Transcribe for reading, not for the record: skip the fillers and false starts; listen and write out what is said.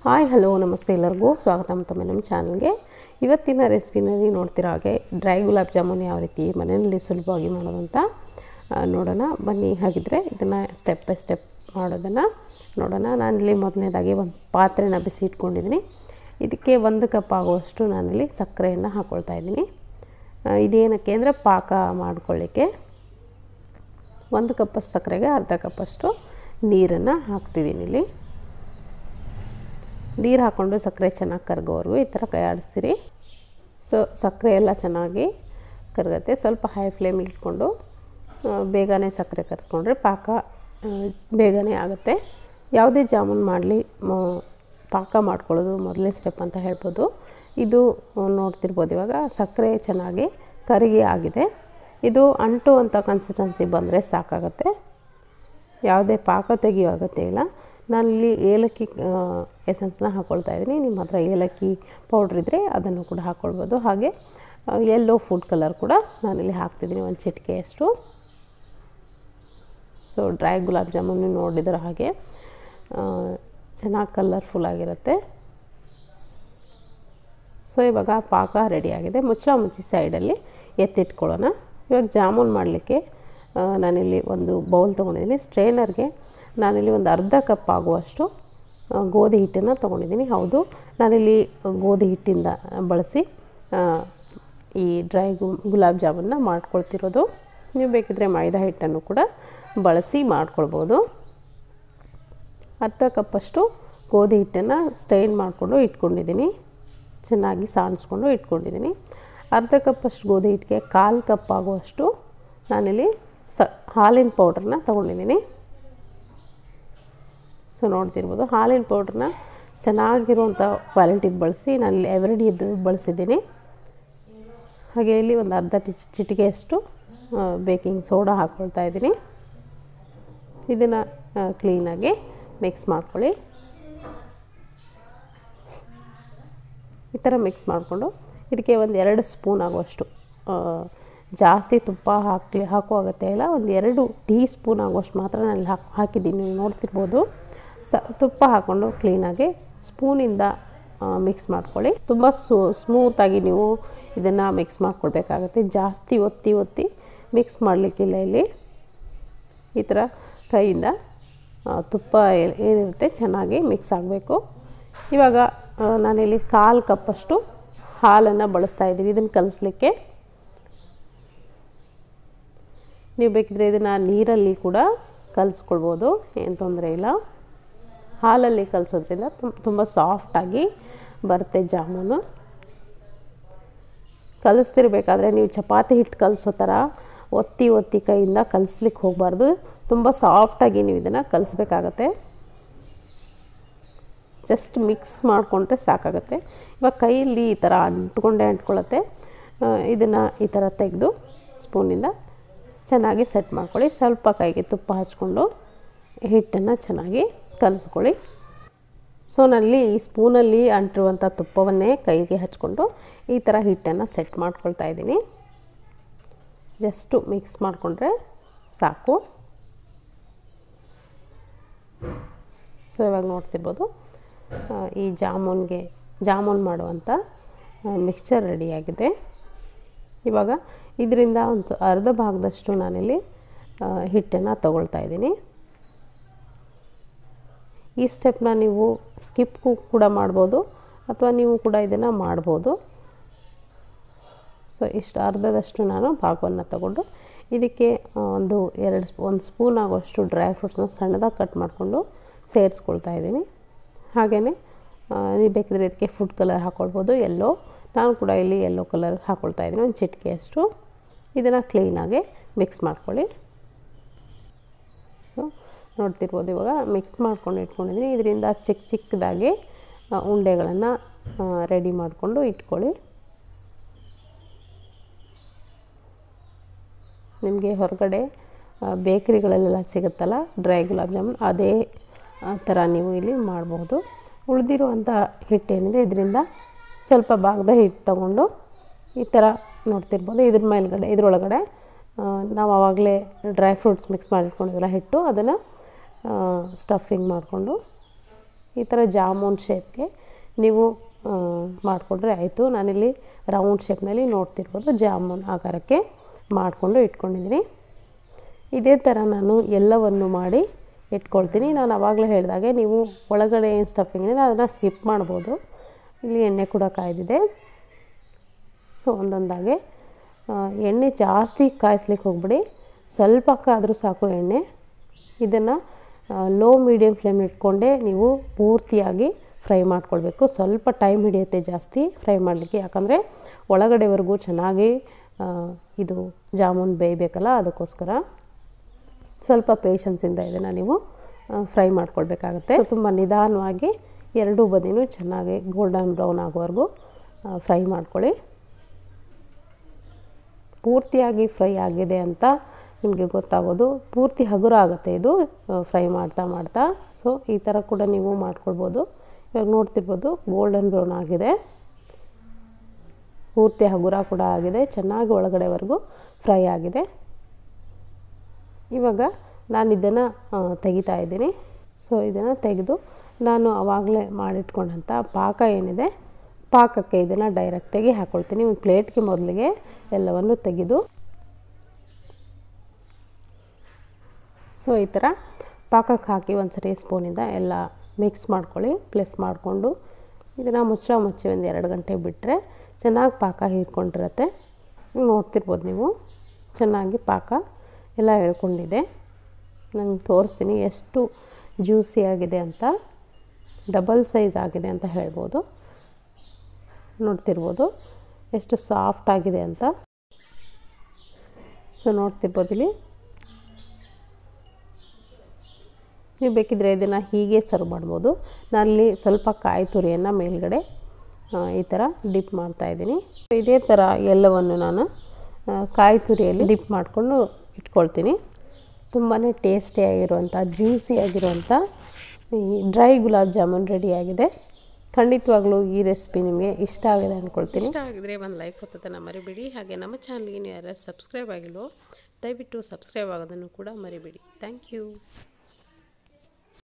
Hi hello ನಮಸ್ತೆ ಎಲ್ಲರಿಗೂ ಸ್ವಾಗತ ಮತ್ತೊಮ್ಮೆ ನಮ್ಮ ಚಾನಲ್ಗೆ. ಇವತ್ತಿನ ರೆಸಿಪಿನಲ್ಲಿ ನೋಡ್ತಿರೋ ಹಾಗೆ ಡ್ರೈ ಗುಲಾಬ್ ಜಾಮೂನ್ ಯಾವ ರೀತಿ ಮನೆಯಲ್ಲಿ ಸುಲಭವಾಗಿ ಮಾಡೋದು ಅಂತ ನೋಡೋಣ ಬನ್ನಿ. ಹಾಗಿದ್ರೆ ಇದನ್ನು ಸ್ಟೆಪ್ ಬೈ ಸ್ಟೆಪ್ ಮಾಡೋದನ್ನು ನೋಡೋಣ. ನಾನಿಲ್ಲಿ ಮೊದಲನೇದಾಗಿ ಒಂದು ಪಾತ್ರೆನ ಬಿಸಿ ಇಟ್ಕೊಂಡಿದ್ದೀನಿ. ಇದಕ್ಕೆ 1 ಕಪ್ ಆಗುವಷ್ಟು ನಾನಿಲ್ಲಿ ಸಕ್ಕರೆಯನ್ನು ಹಾಕ್ಕೊಳ್ತಾ ಇದ್ದೀನಿ. ಇದೇನಕ್ಕೆ ಅಂದರೆ ಪಾಕ ಮಾಡ್ಕೊಳ್ಳಿಕ್ಕೆ 1 ಕಪ್ಪಷ್ಟು ಸಕ್ಕರೆಗೆ ಅರ್ಧ ಕಪ್ಪಷ್ಟು ನೀರನ್ನು ಹಾಕ್ತಿದ್ದೀನಿ. ಇಲ್ಲಿ ನೀರು ಹಾಕ್ಕೊಂಡು ಸಕ್ಕರೆ ಚೆನ್ನಾಗಿ ಕರಗೋವರೆಗೂ ಈ ಥರ ಕೈ ಆಡಿಸ್ತೀರಿ. ಸಕ್ಕರೆ ಎಲ್ಲ ಚೆನ್ನಾಗಿ ಕರಗುತ್ತೆ. ಸ್ವಲ್ಪ ಹೈ ಫ್ಲೇಮಲ್ಲಿ ಇಟ್ಕೊಂಡು ಬೇಗನೆ ಸಕ್ಕರೆ ಕರೆಸ್ಕೊಂಡ್ರೆ ಪಾಕ ಬೇಗನೆ ಆಗುತ್ತೆ. ಯಾವುದೇ ಜಾಮೂನ್ ಮಾಡಲಿ ಪಾಕ ಮಾಡ್ಕೊಳ್ಳೋದು ಮೊದಲನೇ ಸ್ಟೆಪ್ ಅಂತ ಹೇಳ್ಬೋದು. ಇದು ನೋಡ್ತಿರ್ಬೋದು, ಇವಾಗ ಸಕ್ಕರೆ ಚೆನ್ನಾಗಿ ಕರಗಿ ಆಗಿದೆ. ಇದು ಅಂಟು ಅಂತ ಕನ್ಸಿಸ್ಟೆನ್ಸಿ ಬಂದರೆ ಸಾಕಾಗುತ್ತೆ. ಯಾವುದೇ ಪಾಕ ತೆಗಿಯೋ ಅಗತ್ಯ ಇಲ್ಲ. ನಾನಿಲ್ಲಿ ಏಲಕ್ಕಿ ಎಸೆನ್ಸ್ನ ಹಾಕ್ಕೊಳ್ತಾ ಇದ್ದೀನಿ. ನಿಮ್ಮ ಹತ್ರ ಏಲಕ್ಕಿ ಪೌಡ್ರ್ ಇದ್ದರೆ ಅದನ್ನು ಕೂಡ ಹಾಕ್ಕೊಳ್ಬೋದು. ಹಾಗೆ ಯೆಲ್ಲೋ ಫುಡ್ ಕಲರ್ ಕೂಡ ನಾನಿಲ್ಲಿ ಹಾಕ್ತಿದ್ದೀನಿ, 1 ಚಿಟಿಕೆಯಷ್ಟು. ಡ್ರೈ ಗುಲಾಬ್ ಜಾಮೂನ್ ನೋಡಿದ್ರೆ ಹಾಗೆ ಚೆನ್ನಾಗಿ ಕಲರ್ಫುಲ್ಲಾಗಿರುತ್ತೆ. ಇವಾಗ ಪಾಕ ರೆಡಿಯಾಗಿದೆ. ಮುಚ್ಚಿ ಸೈಡಲ್ಲಿ ಎತ್ತಿಟ್ಕೊಳ್ಳೋಣ. ಇವಾಗ ಜಾಮೂನ್ ಮಾಡಲಿಕ್ಕೆ ನಾನಿಲ್ಲಿ ಒಂದು ಬೌಲ್ ತೊಗೊಂಡಿದ್ದೀನಿ. ಸ್ಟ್ರೈನರ್ಗೆ ನಾನಿಲ್ಲಿ ಒಂದು ಅರ್ಧ ಕಪ್ ಆಗುವಷ್ಟು ಗೋಧಿ ಹಿಟ್ಟನ್ನು ತೊಗೊಂಡಿದ್ದೀನಿ. ಹೌದು, ನಾನಿಲ್ಲಿ ಗೋಧಿ ಹಿಟ್ಟಿಂದ ಬಳಸಿ ಈ ಡ್ರೈ ಗುಲಾಬ್ ಜಾಮೂನ್ನ ಮಾಡ್ಕೊಳ್ತಿರೋದು. ನೀವು ಬೇಕಿದ್ದರೆ ಮೈದಾ ಹಿಟ್ಟನ್ನು ಕೂಡ ಬಳಸಿ ಮಾಡ್ಕೊಳ್ಬೋದು. ಅರ್ಧ ಕಪ್ಪಷ್ಟು ಗೋಧಿ ಹಿಟ್ಟನ್ನು ಸ್ಟ್ರೈನ್ ಮಾಡಿಕೊಂಡು ಇಟ್ಕೊಂಡಿದ್ದೀನಿ, ಚೆನ್ನಾಗಿ ಸಾಣಿಸ್ಕೊಂಡು ಇಟ್ಕೊಂಡಿದ್ದೀನಿ. ಅರ್ಧ ಕಪ್ಪಷ್ಟು ಗೋಧಿ ಹಿಟ್ಟಿಗೆ 1/4 ಕಪ್ ಆಗುವಷ್ಟು ನಾನಿಲ್ಲಿ ಹಾಲಿನ ಪೌಡ್ರನ್ನ ತೊಗೊಂಡಿದ್ದೀನಿ. ನೋಡ್ತಿರ್ಬೋದು, ಹಾಲಿನ ಪೌಡ್ರನ್ನ ಚೆನ್ನಾಗಿರುವಂಥ ಕ್ವಾಲಿಟಿದು ಬಳಸಿ ನಾನಿಲ್ಲಿ ಎವರಿಡಿದು ಬಳಸಿದ್ದೀನಿ. ಹಾಗೆ ಇಲ್ಲಿ ಒಂದು ಅರ್ಧ ಚಿಟಿಕೆಯಷ್ಟು ಬೇಕಿಂಗ್ ಸೋಡಾ ಹಾಕ್ಕೊಳ್ತಾ ಇದ್ದೀನಿ. ಇದನ್ನು ಕ್ಲೀನಾಗಿ ಮಿಕ್ಸ್ ಮಾಡ್ಕೊಳ್ಳಿ. ಈ ಥರ ಮಿಕ್ಸ್ ಮಾಡಿಕೊಂಡು ಇದಕ್ಕೆ ಒಂದು 2 ಸ್ಪೂನ್ ಆಗುವಷ್ಟು, ಜಾಸ್ತಿ ತುಪ್ಪ ಹಾಕೋ ಅಗತ್ಯ ಇಲ್ಲ, ಒಂದು 2 ಟೀ ಸ್ಪೂನ್ ಆಗುವಷ್ಟು ಮಾತ್ರ ನಾನು ಹಾಕಿದ್ದೀನಿ. ನೀವು ನೋಡ್ತಿರ್ಬೋದು. ತುಪ್ಪ ಹಾಕ್ಕೊಂಡು ಕ್ಲೀನಾಗಿ ಸ್ಪೂನಿಂದ ಮಿಕ್ಸ್ ಮಾಡ್ಕೊಳ್ಳಿ. ತುಂಬ ಸ್ಮೂತಾಗಿ ನೀವು ಇದನ್ನು ಮಿಕ್ಸ್ ಮಾಡ್ಕೊಳ್ಬೇಕಾಗತ್ತೆ. ಜಾಸ್ತಿ ಒತ್ತಿ ಮಿಕ್ಸ್ ಮಾಡಲಿಕ್ಕಿಲ್ಲ. ಇಲ್ಲಿ ಈ ಥರ ಕೈಯಿಂದ ತುಪ್ಪ ಏನಿರುತ್ತೆ ಚೆನ್ನಾಗಿ ಮಿಕ್ಸ್ ಆಗಬೇಕು. ಇವಾಗ ನಾನಿಲ್ಲಿ 1/4 ಕಪ್ಪಷ್ಟು ಹಾಲನ್ನು ಬಳಸ್ತಾ ಇದ್ದೀನಿ ಇದನ್ನು ಕಲಿಸ್ಲಿಕ್ಕೆ. ನೀವು ಬೇಕಿದ್ರೆ ಇದನ್ನು ನೀರಲ್ಲಿ ಕೂಡ ಕಲಿಸ್ಕೊಳ್ಬೋದು, ಏನು ತೊಂದರೆ ಇಲ್ಲ. ಹಾಲಲ್ಲಿ ಕಲಿಸೋದ್ರಿಂದ ತುಂಬ ಸಾಫ್ಟಾಗಿ ಬರುತ್ತೆ ಜಾಮೂನು. ಕಲಿಸ್ತಿರ್ಬೇಕಾದ್ರೆ ನೀವು ಚಪಾತಿ ಹಿಟ್ಟು ಕಲಿಸೋ ಥರ ಒತ್ತಿ ಕೈಯಿಂದ ಕಲಿಸ್ಲಿಕ್ಕೆ ಹೋಗಬಾರ್ದು. ತುಂಬ ಸಾಫ್ಟಾಗಿ ನೀವು ಇದನ್ನು ಕಲಿಸ್ಬೇಕಾಗತ್ತೆ. ಜಸ್ಟ್ ಮಿಕ್ಸ್ ಮಾಡಿಕೊಂಡ್ರೆ ಸಾಕಾಗುತ್ತೆ. ಇವಾಗ ಕೈಯಲ್ಲಿ ಈ ಥರ ಅಂಟ್ಕೊಳ್ಳುತ್ತೆ. ಇದನ್ನು ಈ ಥರ ತೆಗೆದು ಸ್ಪೂನಿಂದ ಚೆನ್ನಾಗಿ ಸೆಟ್ ಮಾಡ್ಕೊಳ್ಳಿ. ಸ್ವಲ್ಪ ಕೈಗೆ ತುಪ್ಪ ಹಚ್ಕೊಂಡು ಹಿಟ್ಟನ್ನು ಚೆನ್ನಾಗಿ ಕಲಿಸ್ಕೊಳ್ಳಿ. ನಾನಲ್ಲಿ ಈ ಸ್ಪೂನಲ್ಲಿ ಅಂಟಿರುವಂಥ ತುಪ್ಪವನ್ನೇ ಕೈಗೆ ಹಚ್ಕೊಂಡು ಈ ಥರ ಹಿಟ್ಟನ್ನು ಸೆಟ್ ಮಾಡ್ಕೊಳ್ತಾ ಇದ್ದೀನಿ. ಜಸ್ಟು ಮಿಕ್ಸ್ ಮಾಡಿಕೊಂಡ್ರೆ ಸಾಕು. ಇವಾಗ ನೋಡ್ತಿರ್ಬೋದು, ಈ ಜಾಮೂನ್ ಮಾಡುವಂಥ ಮಿಕ್ಸ್ಚರ್ ರೆಡಿಯಾಗಿದೆ. ಇವಾಗ ಇದರಿಂದ ಒಂದು ಅರ್ಧ ಭಾಗದಷ್ಟು ನಾನಿಲ್ಲಿ ಹಿಟ್ಟನ್ನು ತಗೊಳ್ತಾ ಇದ್ದೀನಿ. ಈ ಸ್ಟೆಪ್ನ ನೀವು ಸ್ಕಿಪ್ ಕೂಡ ಮಾಡ್ಬೋದು, ಅಥವಾ ನೀವು ಕೂಡ ಇದನ್ನು ಮಾಡ್ಬೋದು. ಇಷ್ಟು ಅರ್ಧದಷ್ಟು ನಾನು ಭಾಗವನ್ನು ತಗೊಂಡು ಇದಕ್ಕೆ ಒಂದು ಸ್ಪೂನ್ ಆಗುವಷ್ಟು ಡ್ರೈ ಫ್ರೂಟ್ಸ್ನ ಸಣ್ಣದಾಗಿ ಕಟ್ ಮಾಡಿಕೊಂಡು ಸೇರಿಸ್ಕೊಳ್ತಾ ಇದ್ದೀನಿ. ಹಾಗೆಯೇ ನೀವು ಬೇಕಿದ್ರೆ ಇದಕ್ಕೆ ಫುಡ್ ಕಲರ್ ಹಾಕ್ಕೊಳ್ಬೋದು, ಎಲ್ಲೋ. ನಾನು ಕೂಡ ಇಲ್ಲಿ ಯೆಲ್ಲೋ ಕಲರ್ ಹಾಕ್ಕೊಳ್ತಾ ಇದ್ದೀನಿ, 1 ಚಿಟಿಕೆಯಷ್ಟು. ಇದನ್ನು ಕ್ಲೀನಾಗಿ ಮಿಕ್ಸ್ ಮಾಡ್ಕೊಳ್ಳಿ. ನೋಡ್ತಿರ್ಬೋದು, ಇವಾಗ ಮಿಕ್ಸ್ ಮಾಡ್ಕೊಂಡು ಇಟ್ಕೊಂಡಿದ್ದೀನಿ. ಇದರಿಂದ ಚಿಕ್ಕದಾಗಿ ಉಂಡೆಗಳನ್ನು ರೆಡಿ ಮಾಡಿಕೊಂಡು ಇಟ್ಕೊಳ್ಳಿ. ನಿಮಗೆ ಹೊರಗಡೆ ಬೇಕ್ರಿಗಳಲ್ಲೆಲ್ಲ ಸಿಗುತ್ತಲ್ಲ ಡ್ರೈ ಗುಲಾಬ್ ಜಾಮೂನ್, ಅದೇ ಥರ ನೀವು ಇಲ್ಲಿ ಮಾಡ್ಬೋದು. ಉಳಿದಿರುವಂಥ ಹಿಟ್ಟೇನಿದೆ ಇದರಿಂದ ಸ್ವಲ್ಪ ಭಾಗದ ಹಿಟ್ಟು ತಗೊಂಡು ಈ ಥರ ನೋಡ್ತಿರ್ಬೋದು, ಇದರೊಳಗಡೆ ನಾವು ಆವಾಗಲೇ ಡ್ರೈ ಫ್ರೂಟ್ಸ್ ಮಿಕ್ಸ್ ಮಾಡಿಟ್ಕೊಂಡಿದ್ವಲ್ಲ ಹಿಟ್ಟು, ಅದನ್ನು ಸ್ಟಫಿಂಗ್ ಮಾಡಿಕೊಂಡು ಈ ಥರ ಜಾಮೂನ್ ಶೇಪ್ಗೆ ನೀವು ಮಾಡಿಕೊಂಡ್ರೆ ಆಯಿತು. ನಾನಿಲ್ಲಿ ರೌಂಡ್ ಶೇಪ್ನಲ್ಲಿ ನೋಡ್ತಿರ್ಬೋದು ಜಾಮೂನ್ ಆಕಾರಕ್ಕೆ ಮಾಡಿಕೊಂಡು ಇಟ್ಕೊಂಡಿದ್ದೀನಿ. ಇದೇ ಥರ ನಾನು ಎಲ್ಲವನ್ನು ಮಾಡಿ ಇಟ್ಕೊಳ್ತೀನಿ. ನಾನು ಆವಾಗಲೇ ಹೇಳಿದಾಗೆ ನೀವು ಒಳಗಡೆ ಏನು ಸ್ಟಫಿಂಗ್ ಇದೆ ಅದನ್ನು ಸ್ಕಿಪ್ ಮಾಡ್ಬೋದು. ಇಲ್ಲಿ ಎಣ್ಣೆ ಕೂಡ ಕಾಯ್ದಿದೆ. ಸೊ ಒಂದೊಂದಾಗೆ ಎಣ್ಣೆ ಜಾಸ್ತಿ ಕಾಯಿಸ್ಲಿಕ್ಕೆ ಹೋಗ್ಬಿಡಿ, ಸ್ವಲ್ಪ ಆದರೂ ಸಾಕು ಎಣ್ಣೆ. ಇದನ್ನು ಲೋ ಮೀಡಿಯಮ್ ಫ್ಲೇಮ್ ಇಟ್ಕೊಂಡೇ ನೀವು ಪೂರ್ತಿಯಾಗಿ ಫ್ರೈ ಮಾಡ್ಕೊಳ್ಬೇಕು. ಸ್ವಲ್ಪ ಟೈಮ್ ಹಿಡಿಯುತ್ತೆ ಜಾಸ್ತಿ ಫ್ರೈ ಮಾಡಲಿಕ್ಕೆ, ಯಾಕಂದರೆ ಒಳಗಡೆವರೆಗೂ ಚೆನ್ನಾಗಿ ಇದು ಜಾಮೂನ್ ಬೇಯಬೇಕಲ್ಲ, ಅದಕ್ಕೋಸ್ಕರ ಸ್ವಲ್ಪ ಪೇಷನ್ಸಿಂದ ಇದನ್ನು ನೀವು ಫ್ರೈ ಮಾಡ್ಕೊಳ್ಬೇಕಾಗತ್ತೆ. ತುಂಬ ನಿಧಾನವಾಗಿ ಎರಡೂ ಬದಿನೂ ಚೆನ್ನಾಗಿ ಗೋಲ್ಡನ್ ಬ್ರೌನ್ ಆಗೋವರೆಗೂ ಫ್ರೈ ಮಾಡ್ಕೊಳ್ಳಿ. ಪೂರ್ತಿಯಾಗಿ ಫ್ರೈ ಆಗಿದೆ ಅಂತ ನಿಮಗೆ ಗೊತ್ತಾಗೋದು, ಪೂರ್ತಿ ಹಗುರ ಆಗುತ್ತೆ ಇದು ಫ್ರೈ ಮಾಡ್ತಾ ಮಾಡ್ತಾ. ಸೊ ಈ ಥರ ಕೂಡ ನೀವು ಮಾಡ್ಕೊಳ್ಬೋದು. ಇವಾಗ ನೋಡ್ತಿರ್ಬೋದು ಗೋಲ್ಡನ್ ಬ್ರೌನ್ ಆಗಿದೆ, ಪೂರ್ತಿ ಹಗುರ ಕೂಡ ಆಗಿದೆ, ಚೆನ್ನಾಗಿ ಒಳಗಡೆವರೆಗೂ ಫ್ರೈ ಆಗಿದೆ. ಇವಾಗ ನಾನು ಇದನ್ನು ತೆಗಿತಾ ಇದ್ದೀನಿ. ಸೊ ಇದನ್ನು ತೆಗೆದು ನಾನು ಆವಾಗಲೇ ಮಾಡಿಟ್ಕೊಂಡಂಥ ಪಾಕ ಏನಿದೆ, ಪಾಕಕ್ಕೆ ಇದನ್ನು ಡೈರೆಕ್ಟಾಗಿ ಹಾಕ್ಕೊಳ್ತೀನಿ. ಒಂದು ಪ್ಲೇಟ್ಗೆ ಮೊದಲಿಗೆ ಎಲ್ಲವನ್ನು ತೆಗೆದು, ಸೊ ಈ ಥರ ಪಾಕಕ್ಕೆ ಹಾಕಿ ಒಂದು ಸರಿ ಸ್ಪೂನಿಂದ ಎಲ್ಲ ಮಿಕ್ಸ್ ಮಾಡ್ಕೊಳ್ಳಿ. ಫ್ಲಿಪ್ ಮಾಡಿಕೊಂಡು ಇದನ್ನು ಮುಚ್ಚಿ ಒಂದು 2 ಗಂಟೆ ಬಿಟ್ಟರೆ ಚೆನ್ನಾಗಿ ಪಾಕ ಹೀರ್ಕೊಂಡಿರುತ್ತೆ. ನೋಡ್ತಿರ್ಬೋದು ನೀವು ಚೆನ್ನಾಗಿ ಪಾಕ ಎಲ್ಲ ಎಳ್ಕೊಂಡಿದೆ. ನಾನು ತೋರಿಸ್ತೀನಿ ಎಷ್ಟು ಜ್ಯೂಸಿ ಆಗಿದೆ ಅಂತ, ಡಬಲ್ ಸೈಜ್ ಆಗಿದೆ ಅಂತ ಹೇಳ್ಬೋದು. ನೋಡ್ತಿರ್ಬೋದು ಎಷ್ಟು ಸಾಫ್ಟ್ ಆಗಿದೆ ಅಂತ. ಸೊ ನೋಡ್ತಿರ್ಬೋದು ಇಲ್ಲಿ. ನೀವು ಬೇಕಿದ್ದರೆ ಇದನ್ನು ಹೀಗೆ ಸರ್ವ್ ಮಾಡ್ಬೋದು. ನಾನಲ್ಲಿ ಸ್ವಲ್ಪ ಕಾಯಿ ತುರಿಯನ್ನು ಮೇಲ್ಗಡೆ ಈ ಥರ ಡಿಪ್ ಮಾಡ್ತಾಯಿದ್ದೀನಿ. ಇದೇ ಥರ ಎಲ್ಲವನ್ನು ನಾನು ಕಾಯಿ ತುರಿಯಲ್ಲಿ ಡಿಪ್ ಮಾಡಿಕೊಂಡು ಇಟ್ಕೊಳ್ತೀನಿ. ತುಂಬಾ ಟೇಸ್ಟಿಯಾಗಿರುವಂಥ ಜ್ಯೂಸಿಯಾಗಿರುವಂಥ ಈ ಡ್ರೈ ಗುಲಾಬ್ ಜಾಮೂನ್ ರೆಡಿಯಾಗಿದೆ. ಖಂಡಿತವಾಗ್ಲೂ ಈ ರೆಸಿಪಿ ನಿಮಗೆ ಇಷ್ಟ ಆಗಿದೆ ಅಂದ್ಕೊಳ್ತೀನಿ. ಇಷ್ಟ ಆಗಿದ್ರೆ ಒಂದು ಲೈಕ್ ಕೊತ್ತೋದನ್ನು ಮರಿಬೇಡಿ. ಹಾಗೆ ನಮ್ಮ ಚಾನಲ್ಗೆ ನೀವು ಯಾರು ಸಬ್ಸ್ಕ್ರೈಬ್ ಆಗಿಲ್ವೋ ದಯವಿಟ್ಟು ಸಬ್ಸ್ಕ್ರೈಬ್ ಆಗೋದನ್ನು ಕೂಡ ಮರಿಬೇಡಿ. Thank you.